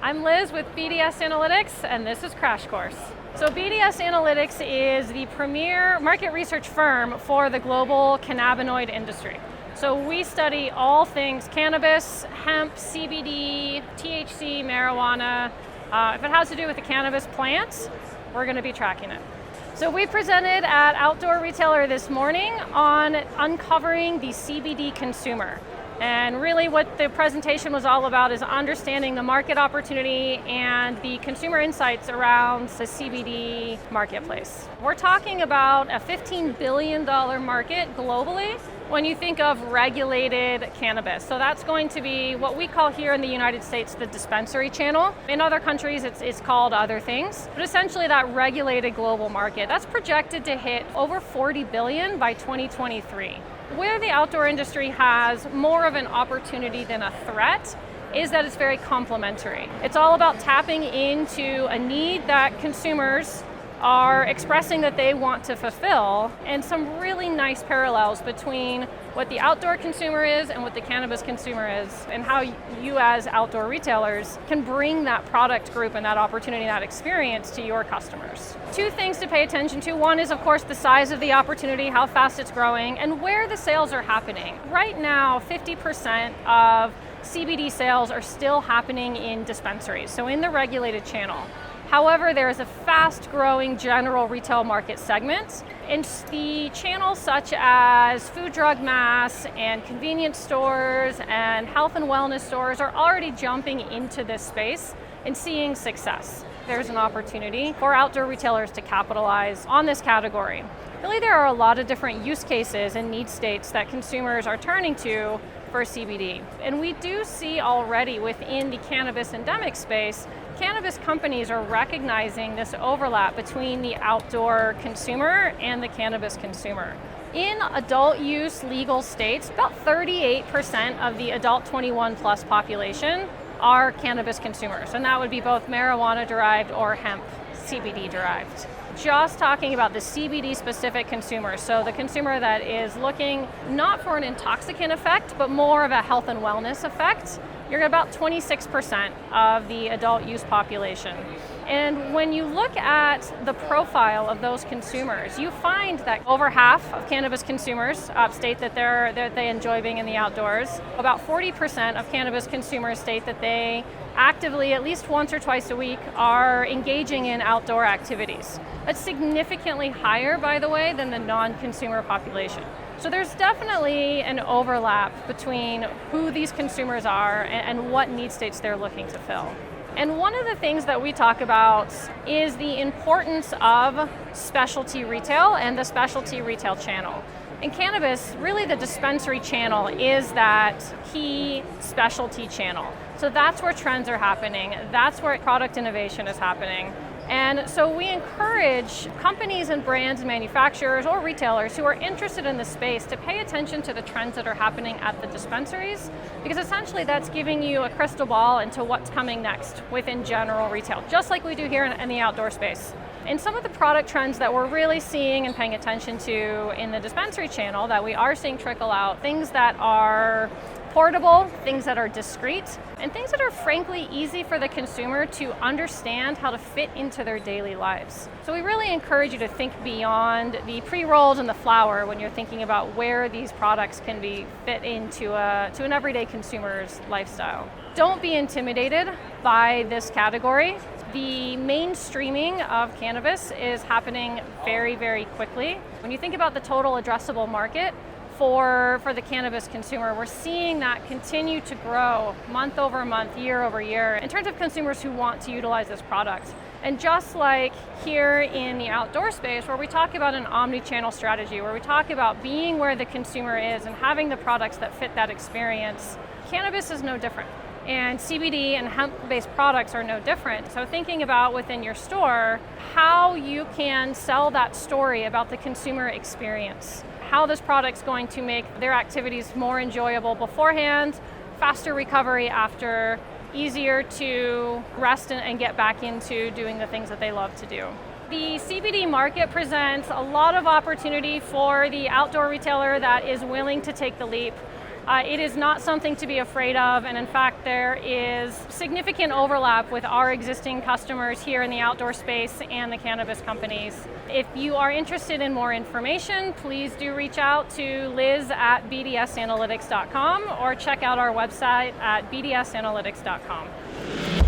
I'm Liz with BDS Analytics, and this is Crash Course. So BDS Analytics is the premier market research firm for the global cannabinoid industry. So we study all things cannabis, hemp, CBD, THC, marijuana. If it has to do with the cannabis plant, we're going to be tracking it. So we presented at Outdoor Retailer this morning on uncovering the CBD consumer. And really what the presentation was all about is understanding the market opportunity and the consumer insights around the CBD marketplace. We're talking about a $15 billion market globally when you think of regulated cannabis. So that's going to be what we call here in the United States the dispensary channel. In other countries it's called other things. But essentially that regulated global market, that's projected to hit over $40 billion by 2023. Where the outdoor industry has more of an opportunity than a threat is that it's very complementary. It's all about tapping into a need that consumers are expressing that they want to fulfill, and some really nice parallels between what the outdoor consumer is and what the cannabis consumer is, and how you as outdoor retailers can bring that product group and that opportunity, that experience to your customers. Two things to pay attention to. One is, of course, the size of the opportunity, how fast it's growing, and where the sales are happening. Right now, 50% of CBD sales are still happening in dispensaries, so in the regulated channel. However, there is a fast-growing general retail market segment, and the channels such as food, drug, mass, and convenience stores and health and wellness stores are already jumping into this space and seeing success. There's an opportunity for outdoor retailers to capitalize on this category. Really, there are a lot of different use cases and need states that consumers are turning to for CBD. And we do see already within the cannabis endemic space, cannabis companies are recognizing this overlap between the outdoor consumer and the cannabis consumer. In adult use legal states, about 38% of the adult 21 plus population are cannabis consumers, and that would be both marijuana derived or hemp CBD derived. Just talking about the CBD specific consumer, so the consumer that is looking not for an intoxicant effect, but more of a health and wellness effect, you're at about 26% of the adult use population. And when you look at the profile of those consumers, you find that over half of cannabis consumers state that they enjoy being in the outdoors. About 40% of cannabis consumers state that they actively, at least once or twice a week, are engaging in outdoor activities. That's significantly higher, by the way, than the non-consumer population. So there's definitely an overlap between who these consumers are and what need states they're looking to fill. And one of the things that we talk about is the importance of specialty retail and the specialty retail channel. In cannabis, really the dispensary channel is that key specialty channel. So that's where trends are happening. That's where product innovation is happening. And so we encourage companies and brands and manufacturers or retailers who are interested in this space to pay attention to the trends that are happening at the dispensaries, because essentially that's giving you a crystal ball into what's coming next within general retail, just like we do here in the outdoor space. And some of the product trends that we're really seeing and paying attention to in the dispensary channel that we are seeing trickle out, things that are portable, things that are discreet, and things that are frankly easy for the consumer to understand how to fit into their daily lives. So we really encourage you to think beyond the pre-rolls and the flower when you're thinking about where these products can be fit into an everyday consumer's lifestyle. Don't be intimidated by this category. The mainstreaming of cannabis is happening very, very quickly. When you think about the total addressable market for the cannabis consumer, we're seeing that continue to grow month over month, year over year, in terms of consumers who want to utilize this product. And just like here in the outdoor space, where we talk about an omni-channel strategy, where we talk about being where the consumer is and having the products that fit that experience, cannabis is no different. And CBD and hemp-based products are no different. So thinking about within your store, how you can sell that story about the consumer experience, how this product's going to make their activities more enjoyable beforehand, faster recovery after, easier to rest and get back into doing the things that they love to do. The CBD market presents a lot of opportunity for the outdoor retailer that is willing to take the leap. It is not something to be afraid of, and in fact there is significant overlap with our existing customers here in the outdoor space and the cannabis companies. If you are interested in more information, please do reach out to Liz at bdsanalytics.com or check out our website at bdsanalytics.com.